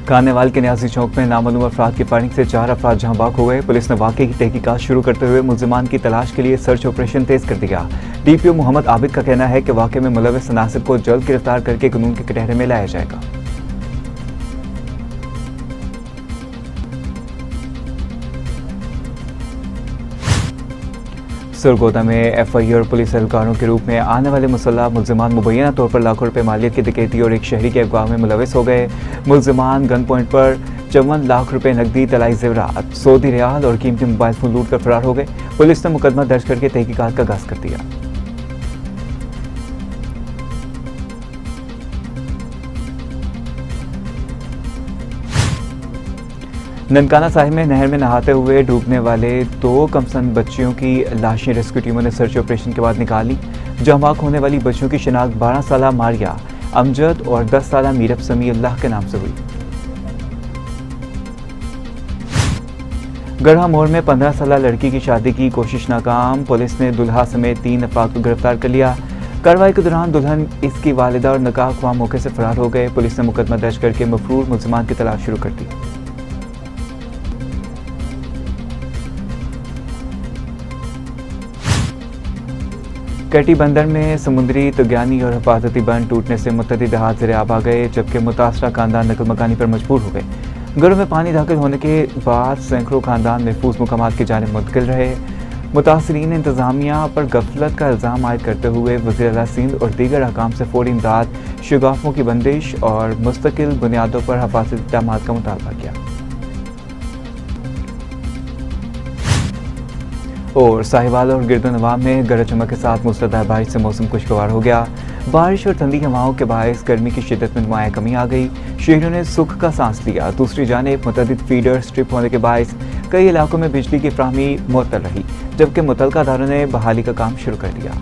खानेवाल के न्याजी चौक में नामालूम अफराद की फायरिंग से 4 अफराद जहां बाक हो गए। पुलिस ने वाकये की तहकीकात शुरू करते हुए मुल्जिमान की तलाश के लिए सर्च ऑपरेशन तेज कर दिया। डीपीओ मोहम्मद आबिद का कहना है कि वाकये में मुलविस अनासिर को जल्द गिरफ्तार करके कानून के कटहरे में लाया जाएगा। सरगोदा में एफआई और पुलिस एहलकारों के रूप में आने वाले मुसल्लह मुल्जिमान मुबैना तौर पर लाखों रुपए मालियत की डकैती और एक शहरी के अगवा में मुलविस हो गए। मुल्जिमान गन पॉइंट पर 54 लाख रुपए नकदी, तलाई जेवरात, सऊदी रियाल और कीमती मोबाइल फोन लूट कर फरार हो गए। पुलिस ने मुकदमा दर्ज करके तहकीकात का आगाज कर दिया। ननकाना साहिब में नहर में नहाते हुए डूबने वाले 2 कमसन बच्चियों की लाशें रेस्क्यू टीमों ने सर्च ऑपरेशन के बाद निकाली। जमाक होने वाली बच्चियों की शिनाख्त 12 साला मारिया अमजद और 10 साला मीरब समीउल्लाह के नाम से हुई। गढ़ा मोड़ में 15 साला लड़की की शादी की कोशिश नाकाम। पुलिस ने दुल्हा समेत 3 अफराद को गिरफ्तार कर लिया। कार्रवाई के दौरान दुल्हन, इसकी वालिदा और नकाह ख्वाह मौके से फरार हो गए। पुलिस ने मुकदमा दर्ज करके मफरूर मुल्जिमान की तलाश शुरू कर दी। कैटी बंदर में समुद्री तुगयानी और हिफाजती बंद टूटने से मुतअद्दिद देहात ज़ेर आब आ गए, जबकि मुतासरा खानदान नकल मकानी पर मजबूर हो गए। घरों में पानी दाखिल होने के बाद सैकड़ों खानदान महफूज मुकामात की जानिब मुंतकिल रहे। मुतासरीन इंतजामिया पर गफलत का इल्ज़ाम आयद करते हुए वज़ीर आला सिंध और दीगर अहकाम से फौरी इमदाद, शगाफों की बंदिश और मुस्तकिल बुनियादों पर हिफाजती इक़दामात का मुतालबा किया। और साहिवाल और गिरदोनवा में गरज चमक के साथ मूसलाधार बारिश से मौसम खुशगवार हो गया। बारिश और ठंडी हवाओं के बायस गर्मी की शिद्दत में नुमाया कमी आ गई। शहरियों ने सुख का सांस लिया। दूसरी जानिब मुतअद्दिद फीडर स्ट्रिप होने के बायस कई इलाकों में बिजली की फ्राहमी मुअत्तल रही, जबकि मुतल्लिका अदारों ने बहाली का काम शुरू कर दिया।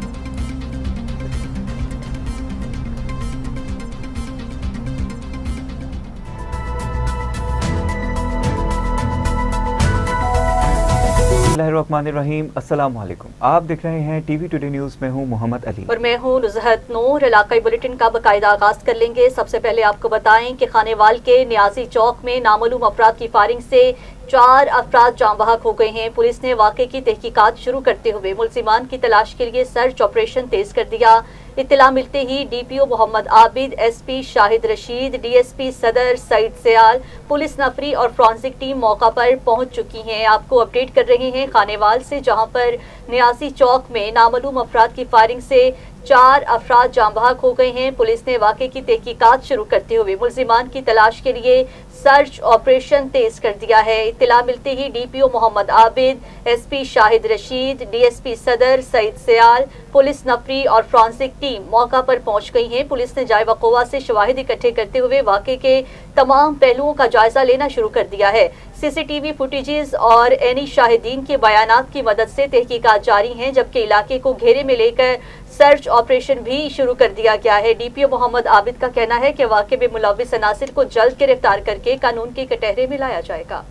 बिस्मिल्लाहिर्रहमानिर्रहीम। अस्सलाम वालेकुम। आप देख रहे हैं टीवी टुडे न्यूज़ में हूं मोहम्मद अली और मैं हूं नुज़हत नूर। इलाकाई बुलेटिन का बाकायदा आगाज कर लेंगे। सबसे पहले आपको बताएं कि खानेवाल के न्याजी चौक में नामालूम अफराद की फायरिंग से 4 अफराद जाँ बहक हो गए हैं। पुलिस ने वाक़े की तहकीकात शुरू करते हुए मुल्जिमान की तलाश के लिए सर्च ऑपरेशन तेज कर दिया। इत्तला मिलते ही DPO Mohammad Abid, SP Shahid Rashid, DSP सदर सईद सयाल, पुलिस नफरी और फॉरेंसिक टीम मौका पर पहुंच चुकी हैं। आपको अपडेट कर रहे हैं खानेवाल से, जहां पर न्यासी चौक में नामालूम अफराद की फायरिंग से 4 अफराद जाँ बहक हो गए हैं। पुलिस ने वाक़े की तहकीकात शुरू करते हुए मुल्जिमान की तलाश के लिए सर्च ऑपरेशन तेज कर दिया है। इत्तला मिलते ही DPO Mohammad Abid, SP Shahid Rashid, DSP सदर सईद सयाल, पुलिस नफरी और फॉरेंसिक टीम मौका पर पहुंच गई है। पुलिस ने जाय वक़ुआ से शवाहिद इकट्ठे करते हुए वाक़े के तमाम पहलुओं का जायजा लेना शुरू कर दिया है। सीसीटीवी फुटेजेस और एनी शाहिदीन के बयानात की मदद से तहकीकात जारी हैं, जबकि इलाके को घेरे में लेकर सर्च ऑपरेशन भी शुरू कर दिया गया है। डीपीओ मोहम्मद आबिद का कहना है कि वाक़े में मुलविस अनासिर को जल्द गिरफ्तार करके कानून के कटहरे में लाया जाएगा।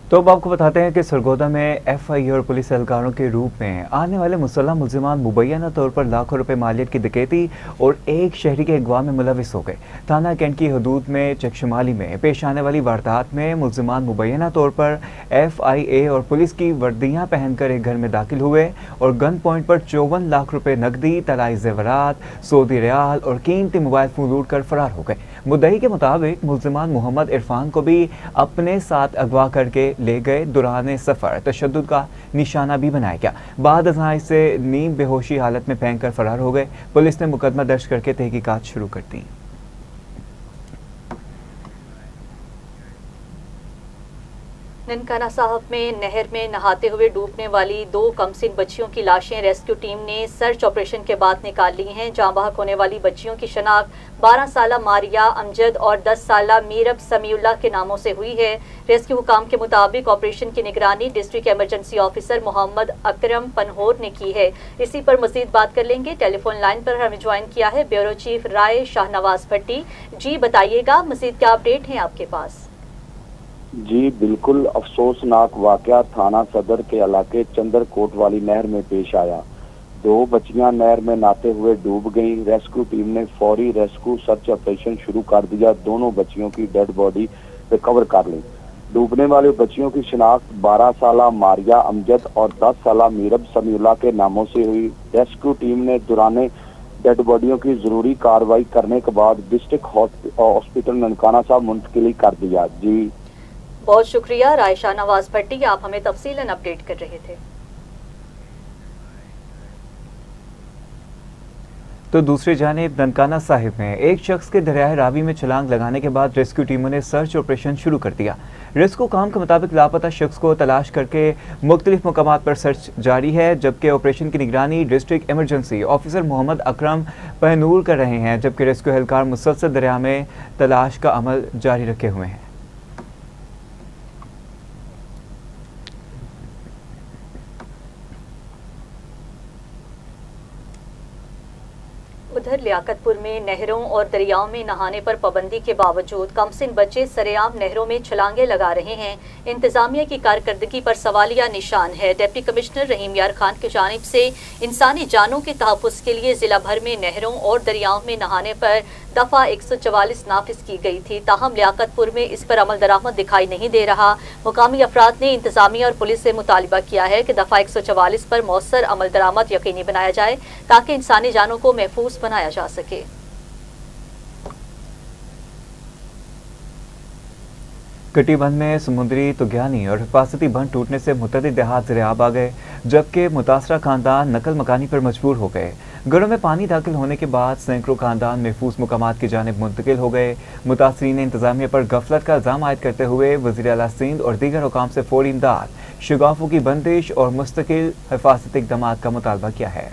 तो अब आपको बताते हैं कि सरगोदा में एफआई और पुलिस एहलकारों के रूप में आने वाले मुसल्लह मुल्जिमान मुबैना तौर पर लाखों रुपए मालियत की डकैती और एक शहरी के अगवा में मुलविस हो गए। थाना कैंट की हदूद में चकशमाली में पेश आने वाली वारदात में मुल्जिमान मुबैना तौर पर FIA और पुलिस की वर्दियाँ पहनकर एक घर में दाखिल हुए और गन पॉइंट पर 54 लाख रुपए नकदी, तलाई जेवरात, सऊदी रियाल और कीमती मोबाइल फोन लूट कर फरार हो गए। मुद्दई के मुताबिक मुल्जिमान मोहम्मद इरफान को भी अपने साथ अगवा करके ले गए। दौरान सफ़र तशद्दुद का निशाना भी बनाया गया। बाद अज़ां से नीम बेहोशी हालत में फेंक कर फरार हो गए। पुलिस ने मुकदमा दर्ज करके तहकीकात शुरू कर दी। ननकाना साहब में नहर में नहाते हुए डूबने वाली 2 कमसिन बच्चियों की लाशें रेस्क्यू टीम ने सर्च ऑपरेशन के बाद निकाल ली हैं। जाँ बहक होने वाली बच्चियों की शनाख्त 12 साला मारिया अमजद और 10 साला मीरब समीउल्लाह के नामों से हुई है। रेस्क्यू हुकाम के मुताबिक ऑपरेशन की निगरानी district emergency officer Mohammad Akram पनहोर ने की है। इसी पर मजीद बात कर लेंगे। टेलीफोन लाइन पर हमें ज्वाइन किया है ब्यूरो चीफ राय शाहनवाज भट्टी। जी बताइएगा, मजीद क्या अपडेट हैं आपके पास? जी बिल्कुल अफसोसनाक वाकया थाना सदर के इलाके चंदरकोट वाली नहर में पेश आया, 2 बच्चियां नहर में नहाते हुए डूब गईं। रेस्क्यू टीम ने फौरी रेस्क्यू सर्च ऑपरेशन शुरू कर दिया। दोनों बच्चियों की डेड बॉडी रिकवर कर ली। डूबने वाली बच्चियों की शिनाख्त 12 साला मारिया अमजद और 10 साला मीरब समीउल्लाह के नामों से हुई। रेस्क्यू टीम ने दौरान डेड बॉडियों की जरूरी कार्रवाई करने के बाद डिस्ट्रिक्ट हॉस्पिटल ननकाना साहब मुंतकिल कर दिया। जी बहुत शुक्रिया रायशा नवाज भट्टी, आप हमें तफसीलन अपडेट कर रहे थे। तो दूसरी जानिब ननकाना साहिब में एक शख्स के दरियाए रावी में छलांग लगाने के बाद रेस्क्यू टीमों ने सर्च ऑपरेशन शुरू कर दिया। रेस्क्यू काम के मुताबिक लापता शख्स को तलाश करके मुख्तलिफ मकामात पर सर्च जारी है, जबकि ऑपरेशन की निगरानी district emergency officer Mohammad Akram पहनूर कर रहे हैं, जबकि रेस्क्यू एहलकार मुसलसल दरिया में तलाश का अमल जारी रखे हुए हैं। उधर लियाकतपुर में नहरों और दरियाओं में नहाने पर पाबंदी के बावजूद कमसिन बच्चे सरेआम नहरों में छलांगे लगा रहे हैं। इंतजामिया की कारकर्दगी पर सवालिया निशान है। डिप्टी कमिश्नर रहीम यार खान की जानिब से इंसानी जानों के तहफ़्फ़ुज़ के लिए जिला भर में नहरों और दरियाओं में नहाने पर दफ़ा 144 नाफिज की गई थी। ताहम लियाकतपुर में इस पर अमल दरामद दिखाई नहीं दे रहा। मुकामी अफराद ने इंतजामिया और पुलिस से मुतालिबा किया है कि दफ़ा 144 पर मौसर अमल दरामद यकीनी बनाया जाए ताकि इंसानी जानों को महफूज बनाया जा सके। कटी बंद में समुद्री तुगयानी और हिफाजती बंद टूटने से मुतअद्दिद देहात ज़रियाब आ गए, जबकि मुतासरा खानदान नकल मकानी पर मजबूर हो गए। घरों में पानी दाखिल होने के बाद सैकड़ों खानदान महफूज मुकामात की जानिब मुंतकिल हो गए। मुतासरीन ने इंतजामिया पर गफलत का इल्ज़ाम आयद करते हुए वज़ीर आला सिंध और दीगर हुकाम से फौरी इमदाद, शगाफों की बंदिश और मुस्तकिल हिफाजती इक़दामात का मुतालबा किया है।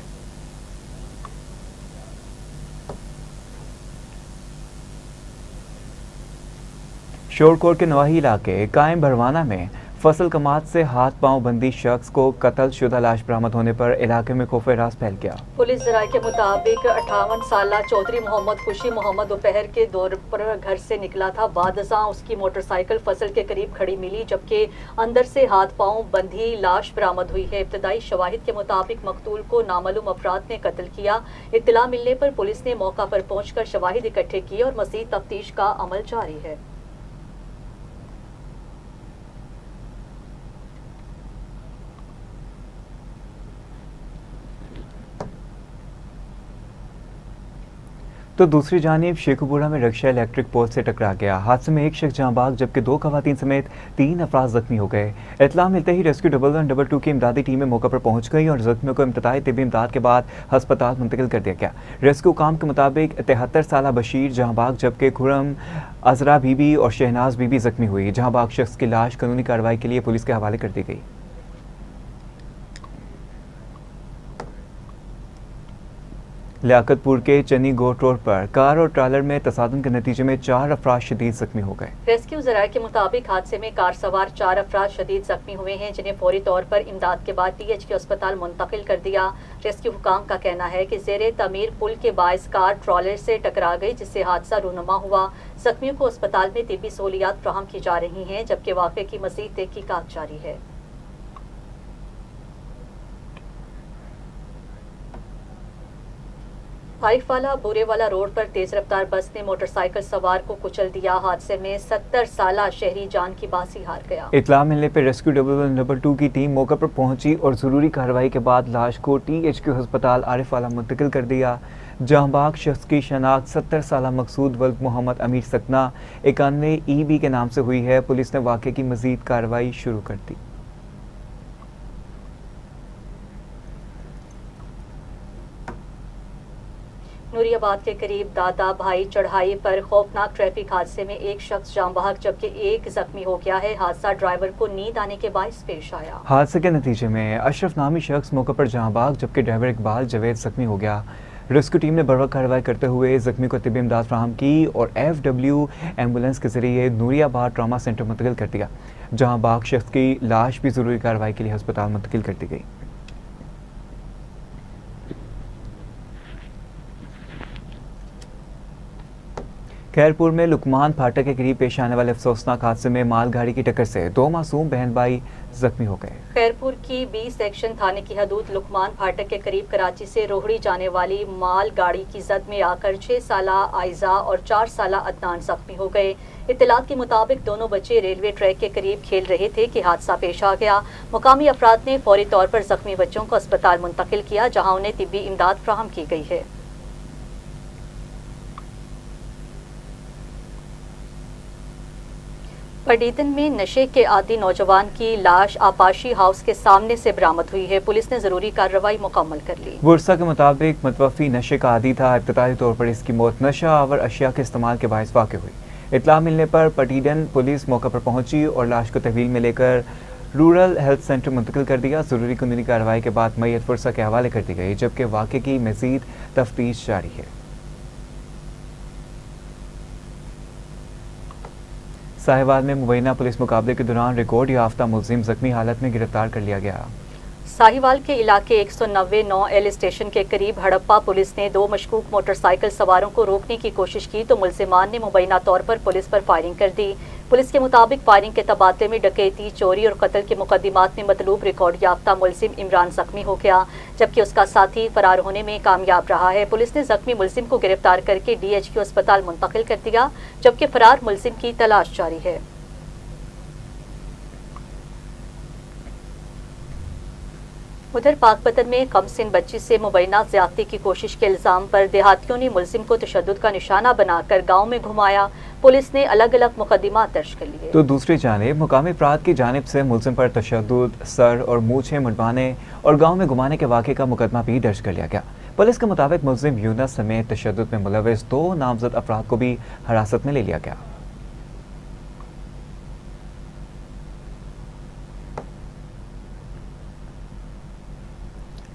शोरकोट के नवाही इलाके कायम भरवाना में फसल कमात से हाथ पांव बंदी शख्स को कत्ल शुदा लाश बरामद होने पर इलाके में खौफ रास फैल गया। पुलिस जराये के मुताबिक 58 साला चौधरी मोहम्मद खुशी मोहम्मद दोपहर के दौर पर घर से निकला था। बादशाह उसकी मोटरसाइकिल फसल के करीब खड़ी मिली, जबकि अंदर से हाथ पांव बंधी लाश बरामद हुई है। इब्तदाई शवाहिद के मुताबिक मकतूल को नामालूम अफराद ने कत्ल किया। इत्तला मिलने पर पुलिस ने मौका पर पहुंचकर शवाहिद इकट्ठे किए और मज़ीद तफ्तीश का अमल जारी है। तो दूसरी जानिब शेखुपुरा में रिक्शा इलेक्ट्रिक पोल से टकरा गया। हादसे में एक शख्स जहां बाग जबकि 2 खवातीन समेत 3 अफराद जख्मी हो गए। इत्तला मिलते ही रेस्क्यू 1122 की इमदादी टीमें मौके पर पहुंच गई और जख्मियों को इम्तदाई तिब्बी इमदाद के बाद हस्पताल मुंतकिल कर दिया गया। रेस्क्यू काम के मुताबिक 73 साला बशीर जहां बाग जबकि खुरम अजरा बीबी और शहनाज बीबी जख्मी हुई। जहां बाग शख्स की लाश कानूनी कार्रवाई के लिए पुलिस के हवाले कर दी गई। लियाकतपुर के चनी गोट रोड पर कार और ट्रालर में तसादुम के नतीजे में 4 अफराद शदीद जख्मी हो गए। रेस्क्यू जराये के मुताबिक हादसे में कार सवार 4 अफराद शदीद जख्मी हुए हैं, जिन्हें फौरी तौर पर इमदाद के बाद THQ अस्पताल मुंतकिल कर दिया। रेस्क्यू हुकाम का कहना है कि ज़ेरे तमीर पुल के बायस कार ट्रॉलर से टकरा गई, जिससे हादसा रूनुमा हुआ। जख्मियों को अस्पताल में तिब्बी सहूलियात फ्राहम की जा रही हैं, जबकि वाक़े की मज़ीद तहकीकात जारी है। फाइफवाला बोरेवाला रोड पर तेज रफ्तार बस ने मोटरसाइकिल सवार को कुचल दिया। हादसे में 70 साला शहरी जान की बाजी हार गया। इत्तला मिलने पर रेस्क्यू 1122 की टीम मौके पर पहुंची और जरूरी कार्रवाई के बाद लाश को THQ अस्पताल आरिफवाला मुंतकिल कर दिया। जहां बाग शख्स की शनाख्त 70 साला मकसूद वल्द मोहम्मद अमीर सकना 91 EB के नाम से हुई है। पुलिस ने वाक़े की मजीद कार्रवाई शुरू कर दी। नूरियाबाद के करीब दादा भाई चढ़ाई पर खौफनाक ट्रैफिक हादसे में एक शख्स जान बहक जबकि एक जख्मी हो गया है। हादसा ड्राइवर को नींद आने के बायस पेश आया। हादसे के नतीजे में अशरफ नामी शख्स मौके पर जान बहक जबकि ड्राइवर इकबाल जवेद जख्मी हो गया। रेस्क्यू टीम ने बर्वक्त कार्रवाई करते हुए जख्मी को तिब्बी इमदाद फ्राहम की और FW एम्बुलेंस के जरिए नूरियाबाद ट्रामा सेंटर मुंतकिल कर दिया, जहां बाग शख्स की लाश भी जरूरी कार्रवाई के लिए अस्पताल मुंतकिल कर दी गई। खैरपुर में लुकमान फाटक के करीब पेश आने वाले अफसोसनाक हादसे में मालगाड़ी की टक्कर से 2 मासूम बहन भाई जख्मी हो गए। खैरपुर की बी सेक्शन थाने की हदूद लुकमान फाटक के करीब कराची से रोहड़ी जाने वाली माल गाड़ी की जद में आकर 6 साला आयजा और 4 साला अदनान जख्मी हो गए। इत्तलात के मुताबिक दोनों बच्चे रेलवे ट्रैक के करीब खेल रहे थे कि हादसा पेश आ गया। मुकामी अफराद ने फौरी तौर पर जख्मी बच्चों को अस्पताल मुंतकिल किया, जहाँ उन्हें तिब्बी इमदाद फ्राहम की गई है। पडीतन में नशे के आदी नौजवान की लाश आपाशी हाउस के सामने से बरामद हुई है। पुलिस ने जरूरी कार्रवाई मुकम्मल कर ली। बुरसा के मुताबिक मतवफ़ी नशे का आदी था। इब्तदाई तौर पर इसकी मौत नशा आवर अशिया के इस्तेमाल के बायस वाक़ हुई। इत्तला मिलने पर पटीडन पुलिस मौके पर पहुंची और लाश को तहवील में लेकर रूरल हेल्थ सेंटर मुंतकिल कर दिया। जरूरी कानूनी कार्रवाई के बाद मैयत बुरसा के हवाले कर दी गई, जबकि वाक़े की मज़ीद तफ्तीश जारी है। साहिवाल में मुबैना पुलिस मुकाबले के दौरान रिकॉर्ड याफ्ता मुलजिम जख्मी हालत में गिरफ्तार कर लिया गया। साहिवाल के इलाके 190 एल स्टेशन के करीब हड़प्पा पुलिस ने 2 मशकूक मोटरसाइकिल सवारों को रोकने की कोशिश की तो मुलजिमान ने मुबैना तौर पर पुलिस पर फायरिंग कर दी। पुलिस के मुताबिक फायरिंग के तबादले में डकैती, चोरी और कत्ल के मुकदमात में मतलूब रिकॉर्ड याफ्ता मुलजिम इमरान जख्मी हो गया, जबकि उसका साथी फरार होने में कामयाब रहा है। पुलिस ने जख्मी मुलजिम को गिरफ्तार करके DHQ अस्पताल मुंतकिल कर दिया, जबकि फरार मुलजिम की तलाश जारी है। उधर पाकपतन में कमसिन बच्ची से मुबैना ज्यादती की कोशिश के इल्जाम पर देहातियों ने मुलजिम को तशद्दुद का निशाना बनाकर गांव में घुमाया। पुलिस ने अलग अलग मुकदमात दर्ज कर लिए। तो दूसरी जानिब मुकामी अफराद की जानिब से मुलजिम पर तशद्दुद, सर और मूछें मुंडवाने और गांव में घुमाने के वाक़े का मुकदमा भी दर्ज कर लिया गया। पुलिस के मुताबिक मुलजिम यूनस समेत तशद्दुद में मुलविस 2 नामजद अफराद को भी हिरासत में ले लिया गया।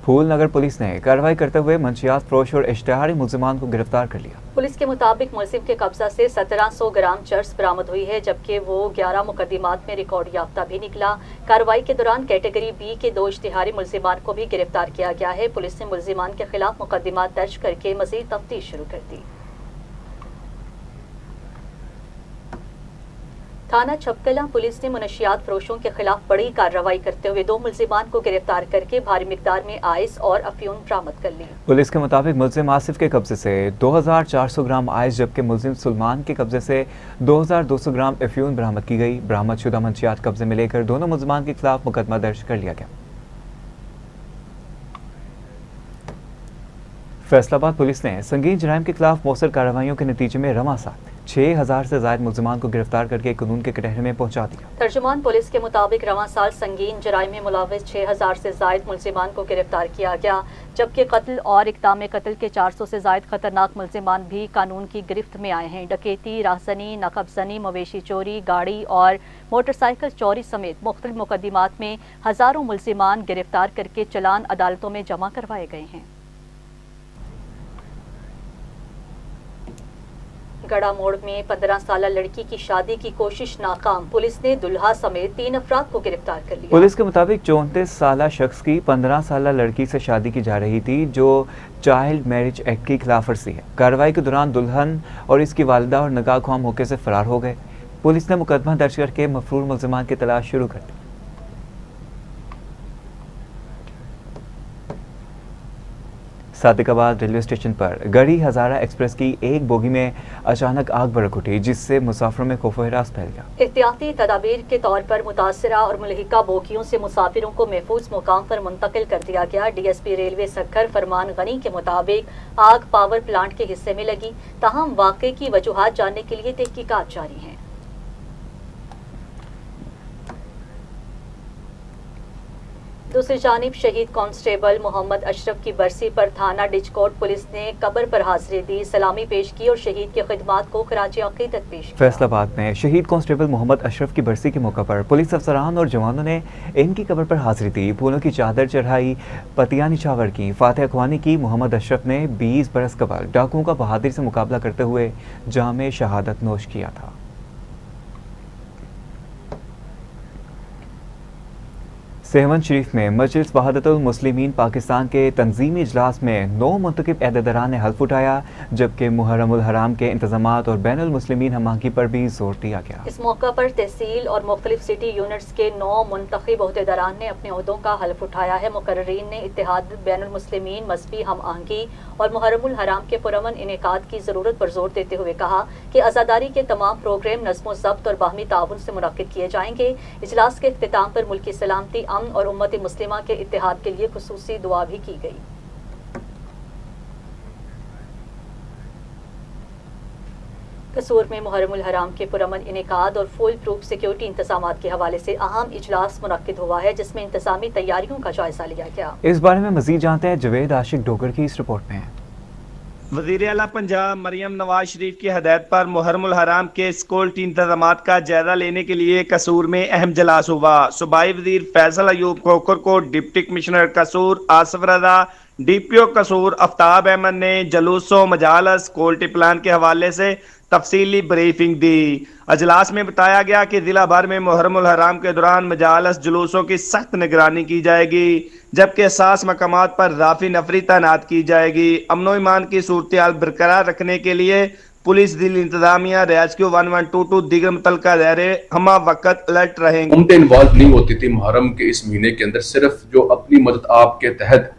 फूलनगर पुलिस ने कार्रवाई करते हुए मंशियात फरोश और इश्तिहारी मुलजिमान को गिरफ्तार कर लिया। पुलिस के मुताबिक मुलजिम के कब्जा से 1700 ग्राम चर्स बरामद हुई है, जबकि वो 11 मुकदमात में रिकॉर्ड याफ्ता भी निकला। कार्रवाई के दौरान कैटेगरी B के 2 इश्तिहारी मुलजिमान को भी गिरफ्तार किया गया है। पुलिस ने मुलजिमान के खिलाफ मुकदमात दर्ज करके मजीद तफ्तीश शुरू कर दी। थाना छपकला पुलिस ने मुनशियात फरोशों के खिलाफ बड़ी कार्रवाई करते हुए 2 मुलजिमान को गिरफ्तार करके भारी मिकदार में आइस और अफयून बरामद कर ली। पुलिस के मुताबिक मुलजिम आसिफ के कब्जे से 2400 ग्राम आइस, जबकि मुलजिम सुलमान के कब्जे से 2200 ग्राम अफयून बरामद की गई। बरामद शुदा मंशियात कब्जे में लेकर दोनों मुलजिमान के खिलाफ मुकदमा दर्ज कर लिया गया। फैसलाबाद पुलिस ने संगीन जराइम के खिलाफ मौसर कार्रवाइयों के नतीजे में रवां साथ 6000 से ज्यादा मुलजिमान को गिरफ्तार करके कानून के कटहरे में पहुंचा दिया। तर्जुमान पुलिस के मुताबिक रवां साल संगीन जराइम में मुलविस 6000 से ज्यादा मुलजिमान को गिरफ्तार किया गया, जबकि कत्ल और इक़दाम कत्ल के 400 से ज्यादा खतरनाक मुलजिमान भी कानून की गिरफ्त में आए हैं। डकैती, राहजनी, नकबजनी, मवेशी चोरी, गाड़ी और मोटरसाइकिल चोरी समेत मुख्तलिफ मुकदमात में हजारों मुलजिमान गिरफ्तार करके चलान अदालतों में जमा करवाए गए हैं। गड़ा मोड़ में 15 साला लड़की की शादी की कोशिश नाकाम। पुलिस ने दुल्हा समेत 3 अफराद को गिरफ्तार कर लिया। पुलिस के मुताबिक 34 साला शख्स की 15 साला लड़की से शादी की जा रही थी, जो चाइल्ड मैरिज एक्ट की खिलाफ वर्जी है। कार्रवाई के दौरान दुल्हन और इसकी वालिदा और नकाह ख्वाह मौके से फरार हो गए। पुलिस ने मुकदमा दर्ज करके मफरूर मुलजिमान की तलाश शुरू कर दी। सादिकाबाद रेलवे स्टेशन पर गढ़ी हजारा एक्सप्रेस की एक बोगी में अचानक आग भड़क उठी, जिससे मुसाफिरों में खौफ हिरास फैल गया। एहतियाती तदाबीर के तौर पर मुतासरा और मुलहिका बोगियों से मुसाफिरों को महफूज मुकाम पर मुंतकिल कर दिया गया। DSP रेलवे सक्खर फरमान गनी के मुताबिक आग पावर प्लांट के हिस्से में लगी, ताहम वाक़े की वजूहात जानने के लिए तहकीकात जारी हैं। दूसरी जानिब शहीद कांस्टेबल मोहम्मद अशरफ की बरसी पर थाना डिचकोट पुलिस ने कब्र पर हाजिरी दी, सलामी पेश की और शहीद की खिदमात को खराज अकीदत पेश किया। फैसलाबाद में शहीद कांस्टेबल मोहम्मद अशरफ की बरसी के मौके पर पुलिस अफसरान और जवानों ने इनकी कब्र पर हाजिरी दी, फूलों की चादर चढ़ाई, पतियां निछावर की, फातिहा ख्वानी की। मोहम्मद अशरफ ने 20 बरस कबल डाकुओं का बहादुरी से मुकाबला करते हुए जामे शहादत नोश किया था। सेवन शरीफ में मजलिस वहादतुल मुस्लिमीन पाकिस्तान के तंजीमी इजलास में 9 मुंतखब अहदेदारान ने हल्फ उठाया, जबकि मुहर्रमुल हराम के इंतजामात और बैनुल मुस्लिमीन हमागी पर भी जोर दिया गया। इस मौका पर तहसील और मुख्तलिफ सिटी यूनिट्स के 9 मुंतखब अहदेदारान ने अपने ओहदों का हल्फ उठाया है। मुकर्ररीन ने इत्तेहाद बैनुल मुस्लिमीन, मजहबी हम आहंगी और मुहर्रमुल हराम के पुरअमन इनेकाद की ज़रूरत पर जोर देते हुए कहा कि आज़ादारी के तमाम प्रोग्राम नज़्म ज़ब्त और बाहमी ताउन से मुनक्किद किए जाएंगे। इजलास के इख्तिताम पर मुल्की सलामती, अमन और उम्मत मुस्लिमा के इत्तेहाद के लिए खुसूसी दुआ भी की गई। कसूर में मुहर्रमुल हराम के पुरअमन इनेकाद और फुल प्रूफ सिक्योरिटी इंतजामात के हवाले से अहम इजलास मुनक्किद हुआ है, जिसमें इंतजामी तैयारियों का जायजा लिया गया। इस बारे में मजीद जानते हैं जवेद आशिक डोगर की इस रिपोर्ट में। वज़ीर आला पंजाब मरियम नवाज शरीफ की हदायत पर मुहर्रमुल हराम के सिक्योरिटी इंतजामात का जायजा लेने के लिए कसूर में अहम जलास हुआ। सूबाई वज़ीर फैसल अयूब खोखर को डिप्टी कमिश्नर कसूर आसिफ रजा, DPO कसूर आफ्ताब अहमद ने जलूसों मजालस सिक्योरिटी प्लान के हवाले से तफसीली ब्रीफिंग दी। अजलास में बताया गया कि जिला भर में मुहर्रमुल हराम के दौरान मजालस जुलूसों की सख्त निगरानी की जाएगी, जबकि असास मकामात पर राफी नफरी तैनात की जाएगी। अमनो ईमान की सूरत बरकरार रखने के लिए पुलिस, दिल इंतजामिया, रेस्क्यू 1122 दीगर मुतल्लिका दायरे हमा वक्त अलर्ट रहेंगे। हुकूमतें इन्वॉल्व नहीं होती थी मुहर्रम के इस महीने के अंदर, सिर्फ जो अपनी मदद आपके तहत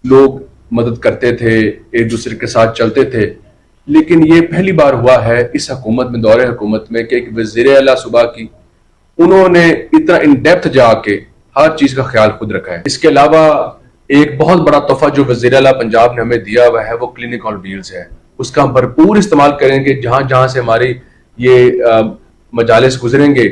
लोग मदद करते थे, एक दूसरे के साथ चलते थे। लेकिन ये पहली बार हुआ है इस हुकूमत में, दौरे हुकूमत में, कि एक वज़ीर आला सूबा की उन्होंने इतना इन डेप्थ जाके हर चीज का ख्याल खुद रखा है। इसके अलावा एक बहुत बड़ा तोहफा जो वज़ीर आला पंजाब ने हमें दिया हुआ है वो क्लिनिक ऑन व्हील्स है। उसका हम भरपूर इस्तेमाल करेंगे। जहां जहां से हमारी ये मजालिस गुजरेंगे,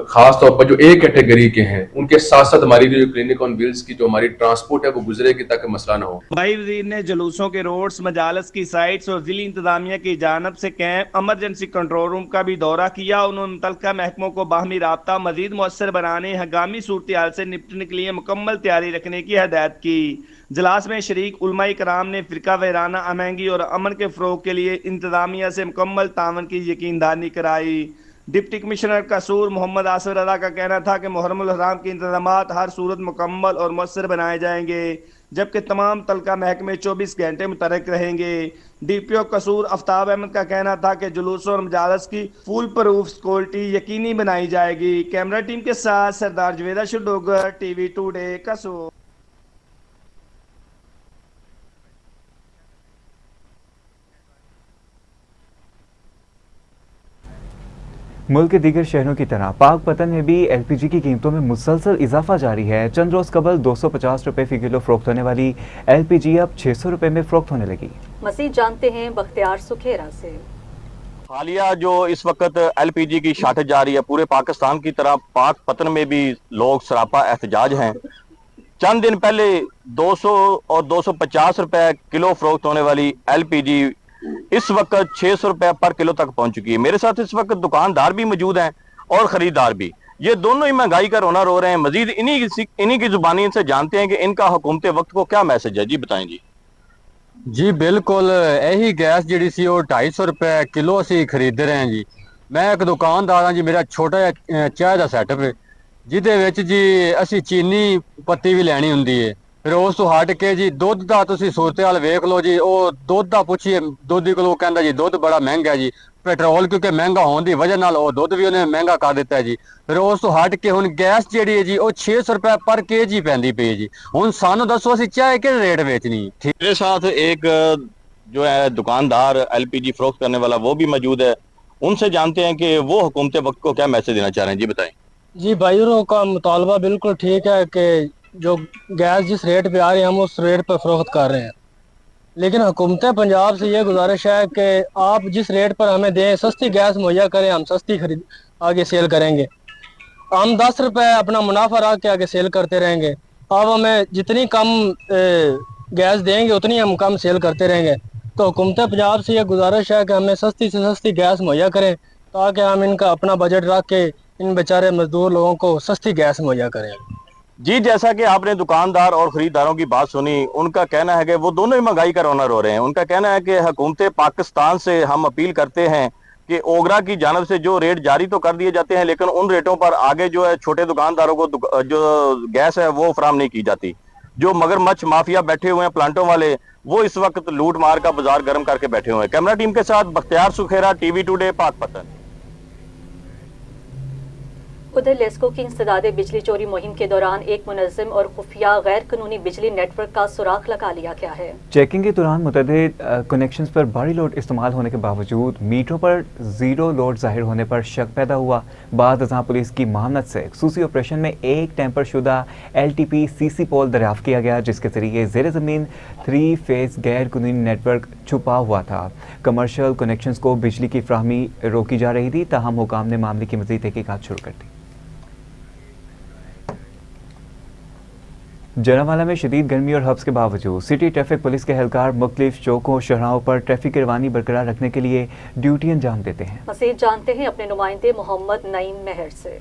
खास तौर पर जो ए कैटेगरी के हैं, उनके साथ साथ हमारी जो क्लिनिक ऑन व्हील्स की जो हमारी ट्रांसपोर्ट है वो गुजरेगी, ताकि मसला ना हो। भाई वजीर ने जुलूसों के रोड्स, मजालस की साइट्स और जिली इंतजामिया की जानब से कैंप, इमरजेंसी कंट्रोल रूम का भी दौरा किया। उन्होंने मुतल्लिका महकमों को बाहमी राब्ता मजीद मुअस्सर बनाने, हंगामी सूरत हाल से निपटने के लिए मुकम्मल तैयारी रखने की हदायत की। इजलास में शरीक उलमाए कराम ने फिरका वैराना अमहंगी और अमन के फ़रोग के लिए इंतजामिया से मुकम्मल तावन की यकीनदहानी कराई। डिप्टी कमिश्नर कसूर मोहम्मद आसिफ रजा का कहना था कि मुहर्रमुल हराम के इंतजामात हर सूरत मुकम्मल और मुअस्सर बनाए जाएंगे, जबकि तमाम तलका महकमे 24 घंटे मुतहरिक रहेंगे। DPO कसूर आफ्ताब अहमद का कहना था कि जुलूसों और मजालस की फुल प्रूफ सिक्योरिटी यकीनी बनाई जाएगी। कैमरा टीम के साथ सरदार जवेदा डोगर, TV टुडे, कसूर। मुल्क के दीगर शहरों की तरह पाकपतन में भी LPG की कीमतों में मुसलसल इजाफा जारी है। चंद रोज कबल 250 रुपए फी किलो फरोख्त होने वाली LPG अब 600 रुपए में फरोख्त होने लगी। मज़ीद जानते हैं बख्तियार सुखेरा से। हालिया जो इस वक्त LPG की शार्टेज जा रही है, पूरे पाकिस्तान की तरह पाकपतन में भी लोग सरापा एहतजाज हैं। चंद दिन पहले 200 और 250 रुपए किलो फरोख्त होने वाली LPG इस वक्त 600 रुपए पर किलो तक पहुंच चुकी है। मेरे साथ इस वक्त दुकानदार भी मौजूद हैं और खरीदार भी। ये दोनों ही महंगाई का रोना रो रहे हैं। मजीद इन्हीं की जुबानी इनसे जानते हैं कि इनका हुकूमत वक्त को क्या मैसेज है। जी बताएं। जी बिल्कुल, यही गैस जी सी 250 रुपए किलो असी खरीद रहे हैं जी। मैं एक दुकानदार हाँ जी, मेरा छोटा चाय का सैटअप है जिहदे जी असी चीनी पत्ती भी लैनी हुंदी है। फिर उस तो हट के जी दुध का तुसी सूरत हाल वेख लो जी। वो दुध का पूछिए, दुध किलो कहता जी दुध बड़ा महंगा है जी। पेट्रोल क्योंकि महंगा होने की वजह नाल दुध भी उन्हें महंगा कर दिता है जी। फिर उस तो हट के हुण गैस जी है जी वो 600 रुपए पर kg पैंदी पई जी। हुण सानू दसो असीं चाय किस रेट बेचनी। मेरे साथ एक जो है दुकानदार LPG फरोख्त करने वाला वो भी मौजूद है। उनसे जानते हैं कि वो हुकूमत वक्त को क्या मैसेज देना चाह रहे हैं। जी बताएं। जी भाइयों का मुतालबा बिल्कुल ठीक है कि जो गैस जिस रेट पे आ रही है हम उस रेट पर फरोख्त कर रहे हैं, लेकिन हुकूमत पंजाब से ये गुजारिश है कि आप जिस रेट पर हमें दें, सस्ती गैस मुहैया करें, हम सस्ती खरीद आगे सेल करेंगे। हम 10 रुपए अपना मुनाफा रख के आगे सेल करते रहेंगे। आप हमें जितनी कम गैस देंगे उतनी हम कम सेल करते रहेंगे। तो हुकूमत पंजाब से ये गुजारिश है कि हमें सस्ती से सस्ती गैस मुहैया करें, ताकि हम इनका अपना बजट रख के इन बेचारे मजदूर लोगों को सस्ती गैस मुहैया करें। जी, जैसा कि आपने दुकानदार और खरीदारों की बात सुनी, उनका कहना है कि वो दोनों ही महंगाई का रोना रो रहे हैं। उनका कहना है कि हुकूमत पाकिस्तान से हम अपील करते हैं कि ओगरा की जानब से जो रेट जारी तो कर दिए जाते हैं, लेकिन उन रेटों पर आगे जो है छोटे दुकानदारों को जो गैस है वो फराहम नहीं की जाती। जो मगरमच्छ माफिया बैठे हुए हैं प्लांटों वाले, वो इस वक्त लूट मार का बाजार गर्म करके बैठे हुए हैं। कैमरा टीम के साथ बख्तियार सुखेरा, टीवी टुडे, पाकपतन। उधर लेस्को की इंसदादे बिजली चोरी मुहिम के दौरान एक मुनज़्ज़म और खुफिया गैर कानूनी बिजली नेटवर्क का सुराख लगा लिया गया है। चेकिंग के दौरान मुतअद्दिद कनेक्शंस पर भारी लोड इस्तेमाल होने के बावजूद मीटरों पर जीरो लोड जाहिर होने पर शक पैदा हुआ। बाद जहाँ पुलिस की मामलत से खसूसी ऑपरेशन में एक टैंपर शुदा LTP CC पोल दरियाफ्त किया गया, जिसके जरिए ज़ेर ज़मीन 3 फेज गैर कानूनी नेटवर्क छुपा हुआ था। कमर्शियल कनेक्शंस को बिजली की फ्राहमी रोकी जा रही थी, ताहम हुकाम ने मामले की मज़ीद तहकीकात शुरू कर दी। जरावाला में शदीद गर्मी और हब्स के बावजूद सिटी ट्रैफिक पुलिस के एहलकार मुख्तलिफ चौकों शहराहों पर ट्रैफिक की रवानी बरकरार रखने के लिए ड्यूटी अंजाम देते हैं। मज़ीद जानते हैं अपने नुमाइंदे मोहम्मद नईम मेहर से।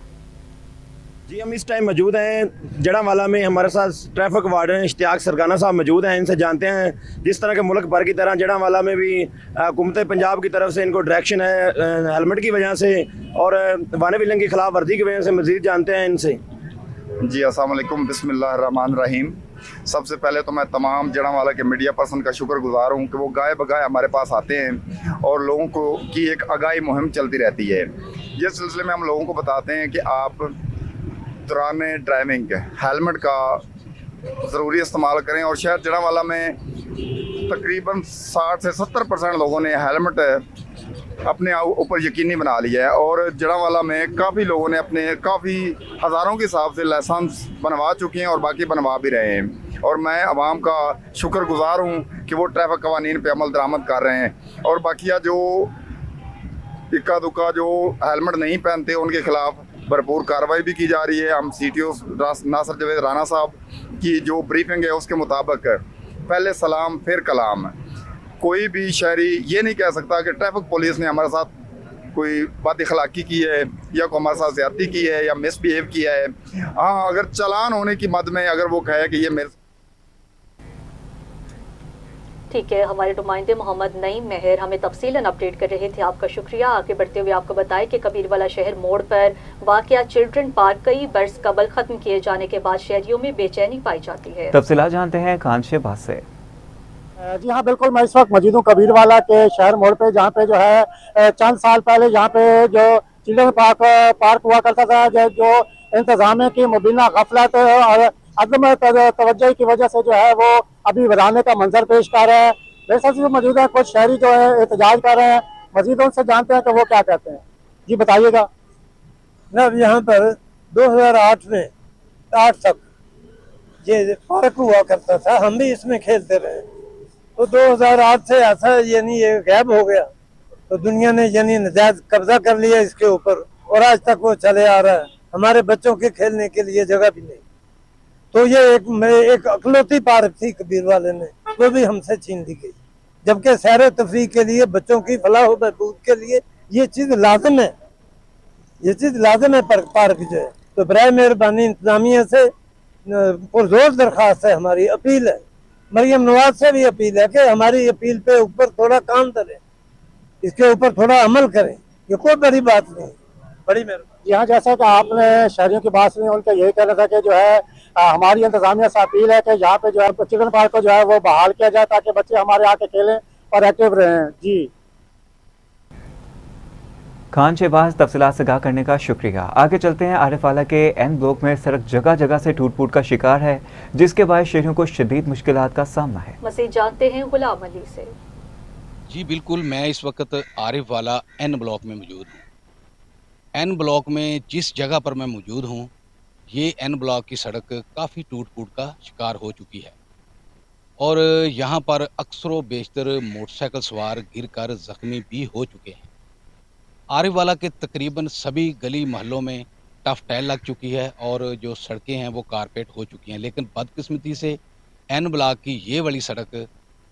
जी, हम इस टाइम मौजूद हैं जड़ावाला में। हमारे साथ ट्रैफिक वार्डन इश्तियाक सरगाना साहब मौजूद हैं। इनसे जानते हैं जिस तरह के मुल्क भर की तरह जड़ावाला में भी हुकूमत पंजाब की तरफ से इनको डायरेक्शन है हेलमेट की वजह से और वाने बिलिंग की खिलाफ वर्जी की वजह से। मज़ीद जानते हैं इनसे। जी, अस्सलाम वालेकुम, बिस्मिल्लाहिर्रहमानिर्रहीम। सबसे पहले तो मैं तमाम जड़ावाला के मीडिया पर्सन का शुक्रगुजार हूँ कि वो गाय बगाए हमारे पास आते हैं और लोगों को की एक आगाही मुहिम चलती रहती है। जिस सिलसिले में हम लोगों को बताते हैं कि आप दौरान ड्राइविंग हेलमेट का ज़रूरी इस्तेमाल करें। और शहर जड़ावाला में तकरीबन 60 से 70% लोगों ने हेलमेट अपने ऊपर यकीनी बना लिया है और जड़ावाला में काफ़ी लोगों ने अपने काफ़ी हज़ारों के हिसाब से लाइसेंस बनवा चुके हैं और बाकी बनवा भी रहे हैं। और मैं आवाम का शुक्रगुजार हूँ कि वो ट्रैफिक कवानीन पे अमल दरामद कर रहे हैं। और बाकिया जो इक्का दुक्का जो हेलमेट नहीं पहनते उनके खिलाफ भरपूर कार्रवाई भी की जा रही है। हम CTO नासिर जवेद राना साहब की जो ब्रीफिंग है उसके मुताबिक पहले सलाम फिर कलाम। कोई भी शहरी ये नहीं कह सकता कि ट्रैफिक पुलिस ने हमारे साथ कोई बात अखलाकी की है या को हमारे साथ ज़्यादती की है या मिसबिहेव किया है। हाँ, अगर चालान होने की मद में अगर वो कहे कि ये मेरे ठीक है। हमारे नुमाइंदे मोहम्मद नईम मेहर हमें तफसीलन अपडेट कर रहे थे। आपका शुक्रिया। आगे बढ़ते हुए आपको बताएं कि कबीरवाला शहर मोड़ पर वाक़या चिल्ड्रन पार्क कई बरस कबल ख़त्म किए जाने के बाद शहरियों में बेचैनी पाई जाती है। तफसीलात जानते हैं खान शहबाज से। जी हाँ, बिल्कुल। मैं इस वक्त मौजूद हूँ कबीरवाला के शहर मोड़ पे, जहाँ पे जो है चंद साल पहले यहाँ पे जो चिल्ड्रन पार्क हुआ करता था, जो इंतजामिया की मुबीना गफलत और अदम तवज्जो की वजह से जो है वो अभी वीराने का मंजर पेश कर रहे हैं। मेरे साथ जो मौजूद है कुछ शहरी जो है एहतजाज कर रहे हैं। मजीद उनसे जानते हैं कि वो क्या कहते हैं। जी बताइएगा। जनाब, यहाँ पर 2008 में 8 तक ये पार्क हुआ करता था, हम भी इसमें खेलते रहे। तो 2008 से ऐसा यानी ये गायब हो गया, तो दुनिया ने यानी नजायज कब्जा कर लिया इसके ऊपर और आज तक वो चले आ रहा है। हमारे बच्चों के खेलने के लिए जगह भी नहीं। तो ये एक अकलौती पार्क थी कबीरवाले में, वो भी हमसे छीन ली गई। जबकि सैर तफरीह के लिए बच्चों की फलाह व बहबूद के लिए ये चीज़ लाजिम है, ये चीज़ लाजिम है पार्क जो है। तो बराए मेहरबानी इंतजामिया से पुरजोर दरख्वास्त है, हमारी अपील है, मरियम नवाज से भी अपील है कि हमारी अपील पे ऊपर थोड़ा काम करें, इसके ऊपर थोड़ा अमल करें। ये कोई बड़ी बात नहीं, बड़ी मेहरबानी। यहाँ जैसा कि आपने शहरियों की बात सुनी, उनका यही कहना था कि जो है हमारी इंतजामिया से अपील है कि यहाँ पे जो है चिल्ड्रन पार्क को जो है वो बहाल किया जाए ताकि बच्चे हमारे आके खेलें और एक्टिव रहें। जी खान शहबाज, तफसीलात से आगाह करने का शुक्रिया। आगे चलते हैं। आरिफवाला के N ब्लॉक में सड़क जगह जगह से टूट फूट का शिकार है, जिसके बाद शहरियों को शदीद मुश्किलात का सामना है। मज़ीद जानते हैं गुलाम अली से। जी बिल्कुल, मैं इस वक्त आरिफवाला N ब्लॉक में मौजूद हूँ। N ब्लॉक में जिस जगह पर मैं मौजूद हूँ, ये N ब्लॉक की सड़क काफ़ी टूट फूट का शिकार हो चुकी है और यहाँ पर अक्सरों बेशतर मोटरसाइकिल सवार गिरकर ज़ख्मी भी हो चुके हैं। आरिफवाला के तकरीबन सभी गली मोहल्लों में टफ टाइल लग चुकी है और जो सड़कें हैं वो कारपेट हो चुकी हैं, लेकिन बदकिस्मती से N ब्लॉक की ये वाली सड़क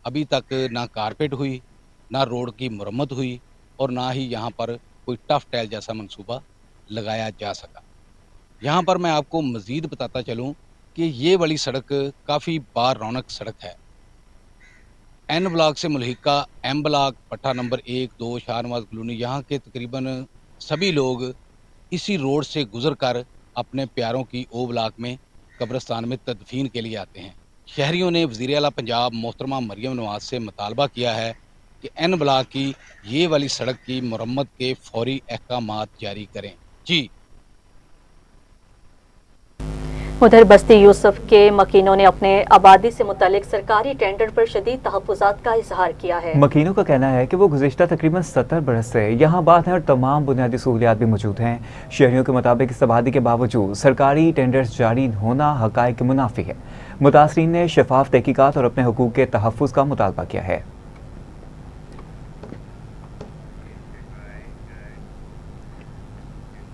अभी तक ना कारपेट हुई, ना रोड की मरम्मत हुई और ना ही यहाँ पर कोई टफ टाइल जैसा मंसूबा लगाया जा सका। यहाँ पर मैं आपको मज़ीद बताता चलूँ कि ये वाली सड़क काफ़ी बार रौनक सड़क है। एन ब्लॉक से मुल्हिका एम ब्लॉक, पट्टा नंबर 1, 2, शाहनवाज कॉलोनी, यहाँ के तकरीबन सभी लोग इसी रोड से गुजर कर अपने प्यारों की ओ ब्लॉक में कब्रिस्तान में तदफीन के लिए आते हैं। शहरियों ने वज़ीर आला पंजाब मोहतरमा मरियम नवाज से मुतालबा किया है कि एन ब्लॉक की ये वाली सड़क की मरम्मत के फौरी अहकामात जारी करें। जी। उधर बस्ती यूसुफ के मकीनों ने अपने आबादी से मुतालिक सरकारी टेंडर पर शदीद तहफ़्फ़ुज़ात का इजहार किया है। मकीनों का कहना है कि वो गुज़िश्ता तकरीबन 70 बरस से यहाँ बात है और तमाम बुनियादी सहूलियात भी मौजूद हैं। शहरियों के मुताबिक इस आबादी के बावजूद सरकारी टेंडर्स जारी होना हक़ाइक़ के मुनाफी है। मुतासरीन ने शफाफ तहकीकात और अपने हुकूक के तहफ़्फ़ुज़ का मुतालबा किया है।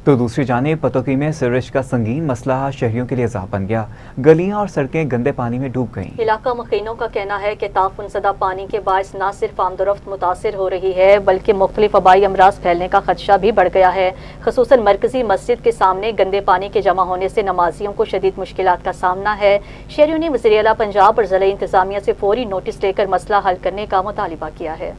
तो दूसरी जानिब पतोकी में सीवरेज का संगीन मसला शहरियों के लिए अज़ाब बन गया। गलियां और सड़कें गंदे पानी में डूब गईं। इलाका मकीनों का कहना है कि ताफुनज़दा पानी के बायस न सिर्फ आमदोरफ्त मुतासिर हो रही है बल्कि मुख्तलिफ वबाई अमराज फैलने का खदशा भी बढ़ गया है। खसूसन मरकजी मस्जिद के सामने गंदे पानी के जमा होने से नमाजियों को शदीद मुश्किलात का सामना है। शहरियों ने वज़ीर आला पंजाब और ज़िला इंतज़ामिया से फौरी नोटिस लेकर मसला हल करने का मुतालिबा किया है।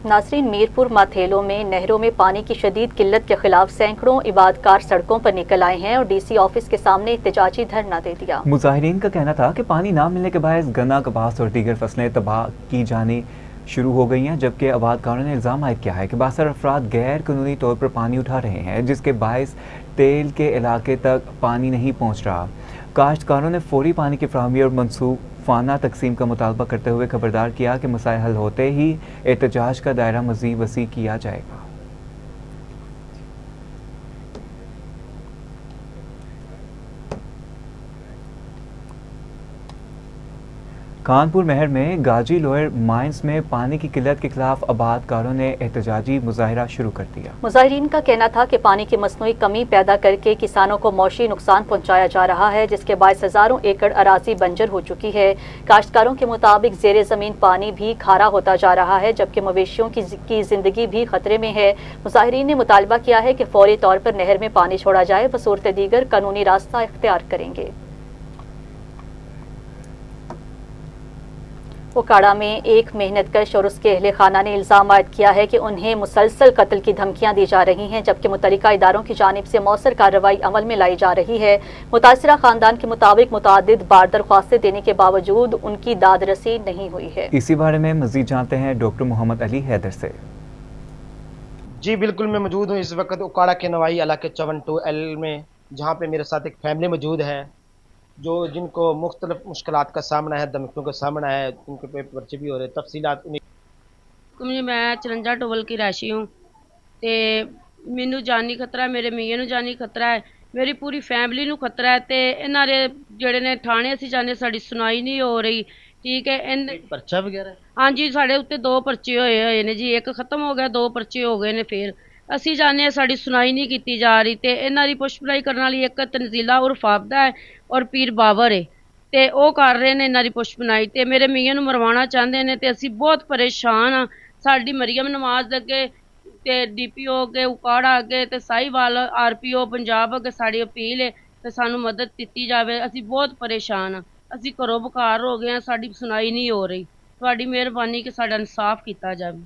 नाज़रीन, मीरपुर माथेलो में नहरों में पानी की शदीद किल्लत के खिलाफ सैकड़ों इबादतकार सड़कों पर निकल आए हैं और DC ऑफिस के सामने एहतजाजी धरना दे दिया। मुजाहिरीन का कहना था कि पानी ना मिलने के बायस गन्ना, कपास और दीगर फसलें तबाह की जानी शुरू हो गई हैं, जबकि आबादकारों ने इल्ज़ाम आयद किया है कि बासर अफराद गैर कानूनी तौर पर पानी उठा रहे हैं, जिसके बायस तेल के इलाके तक पानी नहीं पहुँच रहा। काश्तकारों ने फौरी पानी की फराहमी और मनसूबाना तकसीम का मुतालबा करते हुए खबरदार किया कि मसाइल हल होते ही एहतजाज का दायरा मज़ीद वसी किया जाएगा। कानपुर महर में गाजी लोअर माइंस में पानी की किल्लत के खिलाफ आबादकारों ने एहतजाजी मुजाहिरा शुरू कर दिया। मुजाहिरीन का कहना था कि पानी की मसनूई कमी पैदा करके किसानों को मौशी नुकसान पहुंचाया जा रहा है, जिसके बायस हजारों एकड़ अराजी बंजर हो चुकी है। काश्तकारों के मुताबिक जेर ज़मीन पानी भी खारा होता जा रहा है, जबकि मवेशियों की जिंदगी भी खतरे में है। मुजाहिरीन ने मुतालबा किया है कि फौरी तौर पर नहर में पानी छोड़ा जाए, बसूरत दीगर कानूनी रास्ता इख्तियार करेंगे। उकाड़ा में एक मेहनतकश और उसके अहले खाना ने इल्ज़ाम आयद किया है कि उन्हें मुसलसल कत्ल की धमकियां दी जा रही हैं, जबकि मुतल्लिका इदारों की जानिब से मौसर कार्रवाई अमल में लाई जा रही है। मुतासिरा खानदान के मुताबिक मुतादिद बार दरख्वास्तें देने के बावजूद उनकी दाद रसी नहीं हुई है। इसी बारे में मजीद जानते हैं डॉक्टर मोहम्मद अली हैदर से। जी बिल्कुल, मैं मौजूद हूँ इस वक्त उकाड़ा के नवाई इलाके 54L में, जहाँ पे मेरे साथ एक फैमिली मौजूद है जिनको मुख्तलिफ मुश्किलात का सामना है, धमकियों का सामना है, उनके पे पर्चे भी हो रहे। तफसीलात मैं 54 टोवल की राशि हूँ ते मैनू जानी खतरा है, मेरे मियाँ नू जानी खतरा है, मेरी पूरी फैमिली नू खतरा है। ते इन्हां दे जेहड़े ने थाने असीं जाने साडी सुनाई नहीं हो रही। ठीक है, इन पर्चा वगैरह हाँ जी, साढ़े उत्ते 2 पर्चे होए ने जी, एक खत्म हो गया, 2 पर्चे हो गए ने। फिर असी जाने साड़ी सुनाई नहीं की जा रही। तो इन्हां दी पुछपड़ाई करने वाली एक तनजीला उर्फ आबदा है और पीर बाबर है, तो वो कर रहे हैं इन्हां दी पुछपड़ाई। तो मेरे मियाँ नू मरवाना चाहते हैं, तो असी बहुत परेशान हाँ। साडी मरियम नवाज अगे ते DPO अगे, उकाड़ा अगे ते साहिवाल RPO पंजाब अगे साड़ी अपील है कि सानू मदद दी जाए। असी बहुत परेशान हाँ, असी घरों बकार हो गए हैं, साड़ी सुनाई नहीं हो रही। तुहाडी मेहरबानी कि साडा इंसाफ किया जाए।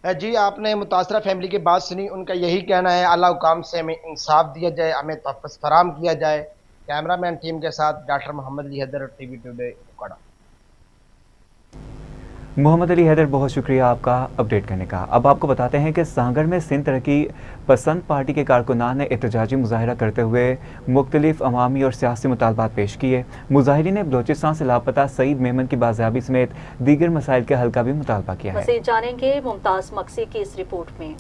जी, आपने मुतासरा फैमिली की बात सुनी, उनका यही कहना है अल्लाह हुकाम से हमें इंसाफ दिया जाए, हमें तहफ़्फ़ुज़ फराम किया जाए। कैमरामैन टीम के साथ doctor Mohammad Ali Haider, TV today उकाड़ा। मोहम्मद अली हैदर, बहुत शुक्रिया आपका अपडेट करने का। अब आपको बताते हैं कि सांगड़ में सिंध तरक्की पसंद पार्टी के कारकुनान ने एहतजाजी मुजाहिरा करते हुए मुख्तलिफ अवामी और सियासी मुतालबात पेश किए। मुजाहिरीन ने बलोचिस्तान से लापता सईद मेमन की बाजियाबी समेत दीगर मसाइल के हल का भी मुतालबा किया है। मज़ीद जानेंगे मुमताज़ मक्सी की इस रिपोर्ट में।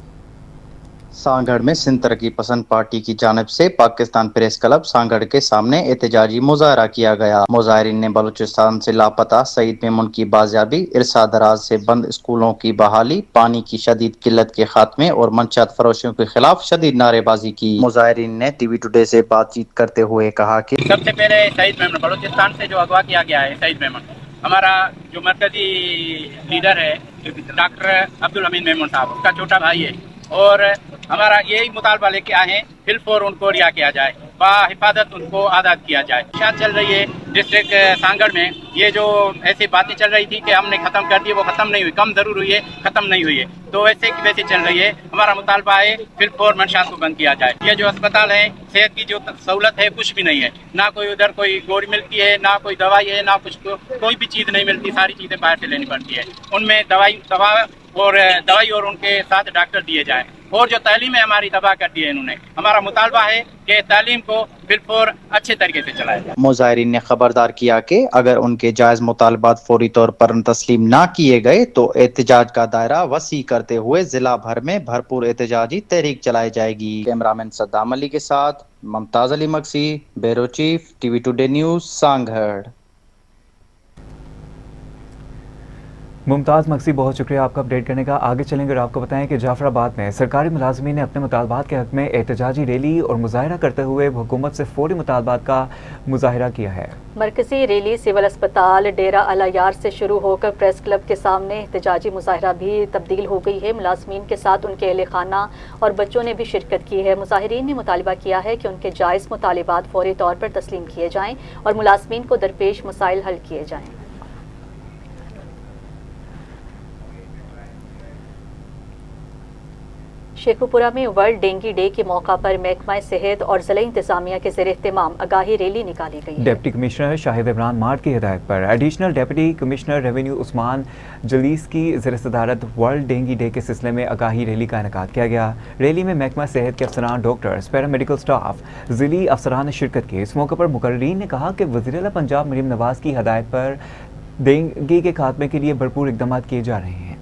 सांगड़ में सिंध तरक्की पसंद पार्टी की जानिब से पाकिस्तान प्रेस क्लब सांगड़ के सामने एहतजाजी मुजाहरा किया गया। मुजाहिरीन ने बलूचिस्तान से लापता सईद मेमन की बाजियाबी, इरसा दराज से बंद स्कूलों की बहाली, पानी की शदीद किल्लत के खात्मे और मंशियात फरोशियों के खिलाफ शदीद नारेबाजी की। मुजाहिरीन ने TV टुडे से बातचीत करते हुए कहा कि सबसे पहले सईद मेमन, बलूचिस्तान से जो अगवा किया गया है सईद मेमन, हमारा जो मरकजी लीडर है डॉक्टर अब्दुल अमीन मेमन साहब, उसका छोटा भाई है, और हमारा यही मुतालबा लेके आए हैं फिलफौर उनको रिहा किया जाए। बाहिफाजत उनको आज़ाद किया जाए। शायद चल रही है डिस्ट्रिक्ट सांगड़ में, ये जो ऐसी बातें चल रही थी कि हमने ख़त्म कर दी, वो ख़त्म नहीं हुई, कम ज़रूर हुई है, ख़त्म नहीं हुई है। तो वैसे की वैसे चल रही है। हमारा मुतालबा है फिर 4 मंशात को बंद किया जाए। ये जो अस्पताल है, सेहत की जो सहूलत है कुछ भी नहीं है, ना कोई उधर कोई गोली मिलती है, ना कोई दवाई है, ना कुछ कोई भी चीज़ नहीं मिलती, सारी चीज़ें बाहर से लेनी पड़ती है। उनमें दवाई और उनके साथ डॉक्टर दिए जाए। और जो तालीम है हमारी तबाह कर दी है इन्होंने। हमारा मुतालबा है कि तालीम को फिर अच्छे तरीके से चलाया जाए। मुजाहिरीन ने खबरदार किया कि अगर उनके जायज मुतालबात फौरी तौर पर तस्लीम ना किए गए तो एहतजाज का दायरा वसी करते हुए जिला भर में भरपूर एहतजाजी तहरीक चलाई जाएगी। कैमरामैन सद्दाम अली के साथ Mumtaz Ali Maksi, bureau chief, TV today news, Sanghar. Mumtaz Maksi, बहुत शुक्रिया आपका अपडेट करने का। आगे चलेंगे और आपको बताएं कि जाफराबाद में सरकारी मुलाजमीन ने अपने मुतालबात के हक में एहतजाजी रैली और मुजाहरा करते हुए हुकूमत से फौरी मुतालबात का मुजाहरा किया है। मरकजी रैली सिविल अस्पताल डेरा अला यार से शुरू होकर प्रेस क्लब के सामने एहतजाजी मुजाहरा भी तब्दील हो गई है। मुलाजमीन के साथ उनके अहले खाना और बच्चों ने भी शिरकत की है। मुजाहिरीन ने मुतालबा किया है कि उनके जायज़ मुतालबात फौरी तौर पर तस्लीम किए जाएँ और मुलाजमीन को दरपेश मसाइल हल किए जाएँ। शेखुपुरा में वर्ल्ड डेंगू डे के मौका पर महकमा सेहत और जिला इंतजामिया के ज़ेर एहतमाम आगाही रैली निकाली गई। Deputy commissioner Shahid Imran mart की हिदायत पर additional deputy commissioner revenue Usman Jalees की ज़ेर सदारत वर्ल्ड डेंगू डे के सिलसिले में आगाही रैली का इनेकाद किया गया। रैली में महकमा सेहत के अफसरान, डॉक्टर्स, पैरामेडिकल स्टाफ, ज़िली अफसरान ने शिरकत की। इस मौके पर मुकर्रीन ने कहा कि वज़ीर-ए-आला पंजाब मरीम नवाज़ की हिदायत पर डेंगू के खात्मे के लिए भरपूर इक़दाम किए जा रहे हैं।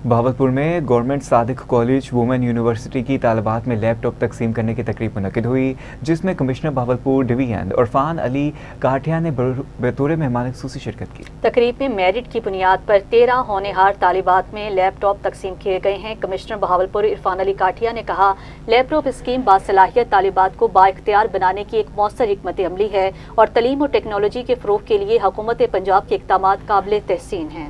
बहावलपुर में government Sadiq college women university की तालिबात में लैपटॉप तकसीम करने की तकरीब मुनक़िद हुई, जिसमें कमिश्नर बहावलपुर डिवीजन उरफान अली काठिया ने बतौर मेहमान ख़ुसूसी शिरकत की। तकरीब में मेरिट की बुनियाद पर 13 होनहार तालिबात में लैपटॉप तकसीम किए गए हैं। कमिश्नर बहावलपुर इरफान अली काठिया ने कहा, लैपटॉप स्कीम बासलाहियत तालिबात को बाइख्तियार बनाने की एक मौसर हिकमत अमली है और तलीम और टेक्नोलॉजी के फ़रोग़ के लिए हुकूमत पंजाब के इक़दाम काबिल तहसीन हैं।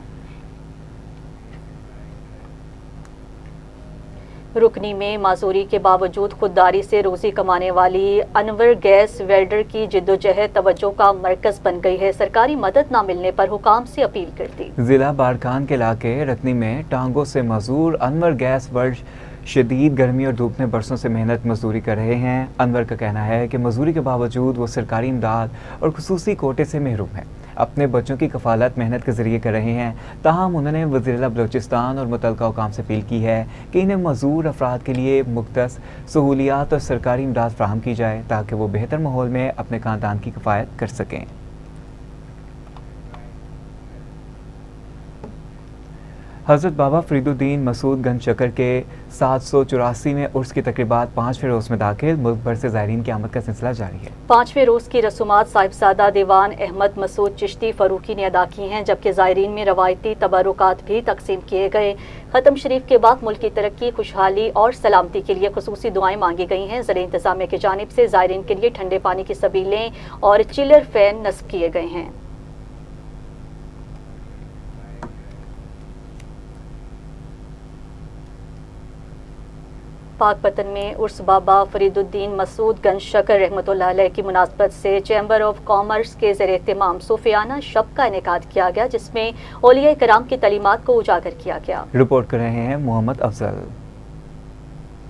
रुकनी में माजूरी के बावजूद खुददारी से रोजी कमाने वाली अनवर गैस वेल्डर की जिद्दोजहद तवज्जो का मरकज बन गई है। सरकारी मदद न मिलने पर हुकाम से अपील कर दी। जिला बारखान के इलाके रकनी में टांगों से मजदूर अनवर गैस वेल्डर शदीद गर्मी और धूप में बरसों से मेहनत मजदूरी कर रहे हैं। अनवर का कहना है कि मजदूरी के बावजूद वो सरकारी इमदाद और खुसूसी कोटे से महरूम है। अपने बच्चों की कफालत मेहनत के जरिए कर रहे हैं। ताहम उन्होंने वज़ीर-ए-आला बलोचिस्तान और मुतल्लिका हुकाम से अपील की है कि इन्हें मजदूर अफराद के लिए मुख्तस सहूलियात और सरकारी इमदाद फराहम की जाए ताकि वो बेहतर माहौल में अपने खानदान की किफ़ायत कर सकें। हज़रत बाबा फरीदुद्दीन मसूद गंज शकर के 784वें उर्स की तकरीबात 5वें रोज़ में दाखिल। मुल्क भर से ज़ायरीन की आमद का सिलसिला जारी है। 5वें रोज़ की रसूमात साहिबजादा दीवान अहमद मसूद चिश्ती फ़ारूकी ने अदा की हैं, जबकि ज़ायरीन में रवायती तबरुकात भी तकसीम किए गए। ख़त्म शरीफ के बाद मुल्क की तरक्की, खुशहाली और सलामती के लिए खुसूसी दुआएं मांगी गई हैं। ज़िला इंतज़ामिया की जानिब से ज़ायरीन के लिए ठंडे पानी की सबीलें और चिलर फैन नस्ब किए गए हैं। पाकपतन में उर्स बाबा फरीदुद्दीन मसूद गंज शकर रहमतुल्लाह अलैह की मुनासबत से चैम्बर ऑफ कॉमर्स के ज़ेर एहतमाम सूफियाना शब का इनेकाद किया गया, जिसमें औलिया कराम की तालीमात को उजागर किया गया। रिपोर्ट कर रहे हैं मोहम्मद अफजल।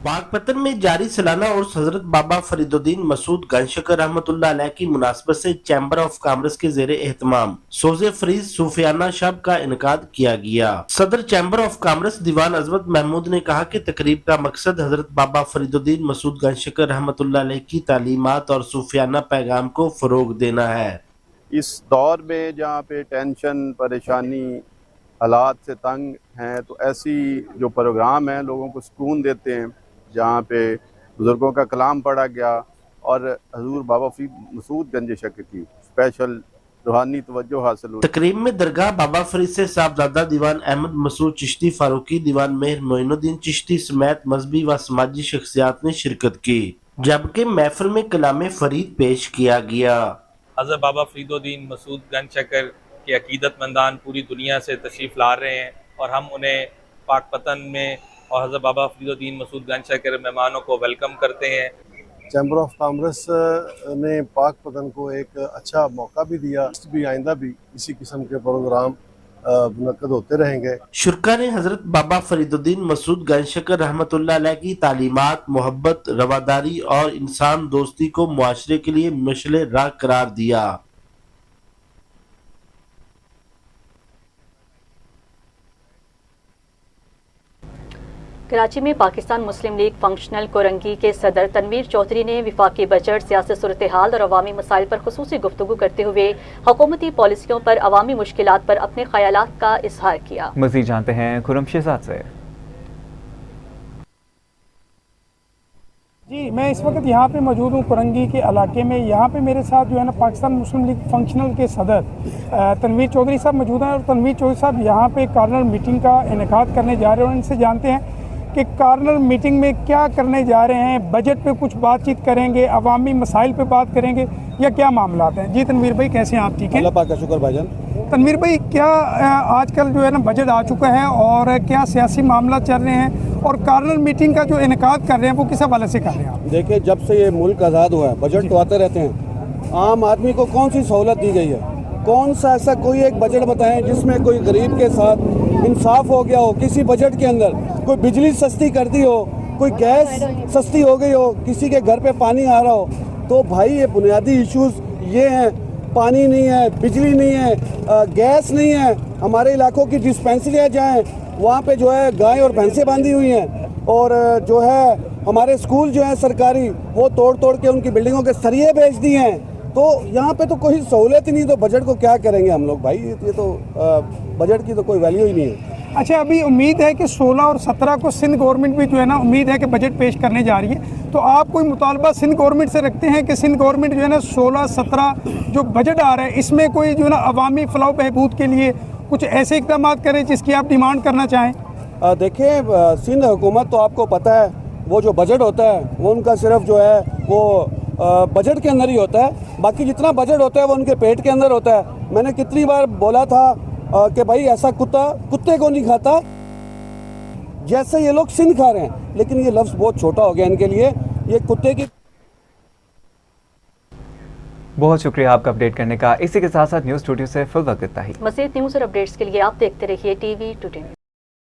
पाकपतन में जारी सालाना उर्स हजरत बाबा फरीदुद्दीन मसूद गंजशकर रहमतुल्लाह अलैह की मुनासबत से चैम्बर ऑफ कॉमर्स के ज़ेर एहतमाम सोज़े फरीज सूफियाना शब का इनकाद किया गया। सदर चैम्बर ऑफ कॉमर्स दीवान अजमत महमूद ने कहा कि तकरीब का मकसद हजरत बाबा फरीदुद्दीन मसूद गंजशकर रहमतुल्लाह अलैह की तालीमात और सूफियाना पैगाम को फरोग देना है। इस दौर में जहाँ पे टेंशन, परेशानी, हालात से तंग हैं, तो ऐसी जो प्रोग्राम है लोगों को सुकून देते हैं, जहाँ पे बुजुर्गों का कलाम पढ़ा गया और हजूर बाबा फरीद मसूद गंज शकर की स्पेशल रूहानी तवज्जो हासिल हुई। तकरीब में दरगाह बाबा फरीद से साहबजादा दीवान अहमद मसूद चिश्ती फारूकी, दीवान मेहर मोइनुद्दीन चिश्ती समेत मजहबी व समाजी शख्सियात ने शिरकत की, जबकि महफिल में कलाम फरीद पेश किया गया। हज़रत बाबा फरीदुद्दीन मसूद गंज शकर के अकीदतमंदान पूरी दुनिया से तशरीफ़ ला रहे हैं और हम उन्हें पाकपतन में और हज़रत बाबा फरीदुद्दीन मसूद गंजशकर मेहमानों को वेलकम करते हैं। चैम्बर ऑफ कॉमर्स ने पाक पतन को एक अच्छा मौका भी दिया, भी आइंदा भी इसी किस्म के प्रोग्राम मुनक्कद होते रहेंगे। शुरा ने हजरत बाबा फरीदुद्दीन मसूद गंजशकर रहमतुल्लाह अलैह की तालीमात, मोहब्बत, रवादारी और इंसान दोस्ती को मुआशरे के लिए मशले राह करार दिया। कराची में पाकिस्तान मुस्लिम लीग फंक्शनल कोरंगी के सदर तनवीर चौधरी ने विफाकी बजट, सियासी सूरत हाल और अवामी मसाइल पर खुसूसी गुफ्तगू करते हुए हुकूमती पॉलिसियों पर अवामी मुश्किलात पर अपने ख्यालात का इजहार किया। मज़ीद जानते हैं खुरम शहजाद से। जी, मैं इस वक्त यहाँ पे मौजूद हूँ कोरंगी के इलाके में। यहाँ पे मेरे साथ जो है ना पाकिस्तान मुस्लिम लीग फंक्शनल के सदर तनवीर चौधरी साहब मौजूद हैं और तनवीर चौधरी साहब यहाँ पे कार्नर मीटिंग का इनेकाद करने जा रहे हैं और इनसे जानते हैं कि कार्नर मीटिंग में क्या करने जा रहे हैं, बजट पे कुछ बातचीत करेंगे, अवामी मसाइल पे बात करेंगे या क्या मामलात हैं। जी तनवीर भाई, कैसे हैं आप? ठीक है, अल्लाह पाक का शुक्र भाईजान। तनवीर भाई, क्या आजकल जो है ना बजट आ चुका है और क्या सियासी मामला चल रहे हैं और कार्नर मीटिंग का जो इनेकाद कर रहे हैं वो किस हवाले से कर रहे हैं आप? देखिए, जब से ये मुल्क आज़ाद हुआ है बजट तो आते रहते हैं। आम आदमी को कौन सी सहूलत दी गई है? कौन सा ऐसा कोई एक बजट बताएं जिसमें कोई गरीब के साथ इंसाफ हो गया हो? किसी बजट के अंदर कोई बिजली सस्ती कर दी हो, कोई गैस सस्ती हो गई हो, किसी के घर पे पानी आ रहा हो? तो भाई ये बुनियादी इश्यूज ये हैं, पानी नहीं है, बिजली नहीं है, गैस नहीं है। हमारे इलाकों की डिस्पेंसरियाँ जाएँ, वहाँ पे जो है गाय और भैंसें बांधी हुई हैं और जो है हमारे स्कूल जो है सरकारी वो तोड़ तोड़ के उनकी बिल्डिंगों के सरिये बेच दिए हैं। तो यहाँ पे तो कोई सहूलत ही नहीं, तो बजट को क्या करेंगे हम लोग भाई? ये तो बजट की तो कोई वैल्यू ही नहीं है। अच्छा, अभी उम्मीद है कि 16 और 17 को सिंध गवर्नमेंट भी जो है ना उम्मीद है कि बजट पेश करने जा रही है, तो आप कोई मुतालबा सिंध गवर्नमेंट से रखते हैं कि सिंध गवर्नमेंट जो है ना 16-17 जो बजट आ रहा है इसमें कोई जो है ना अवामी फलाह बहबूद के लिए कुछ ऐसे इक़दाम करें जिसकी आप डिमांड करना चाहें? देखिए, सिंध हुकूमत तो आपको पता है वो जो बजट होता है वो उनका सिर्फ जो है वो बजट के अंदर ही होता है, बाकी जितना बजट होता है वो उनके पेट के अंदर होता है। मैंने कितनी बार बोला था कि भाई ऐसा कुत्ता कुत्ते को नहीं खाता जैसे ये लोग सिंध खा रहे हैं, लेकिन ये लफ्ज़ बहुत छोटा हो गया इनके लिए। ये कुत्ते की। बहुत शुक्रिया आपका अपडेट करने का। इसी के साथ साथ न्यूज़ स्टूडियो से फिल वक्त इतना ही। मज़ीद न्यूज़ और अपडेट्स के लिए आप देखते रहिए TV टुडे।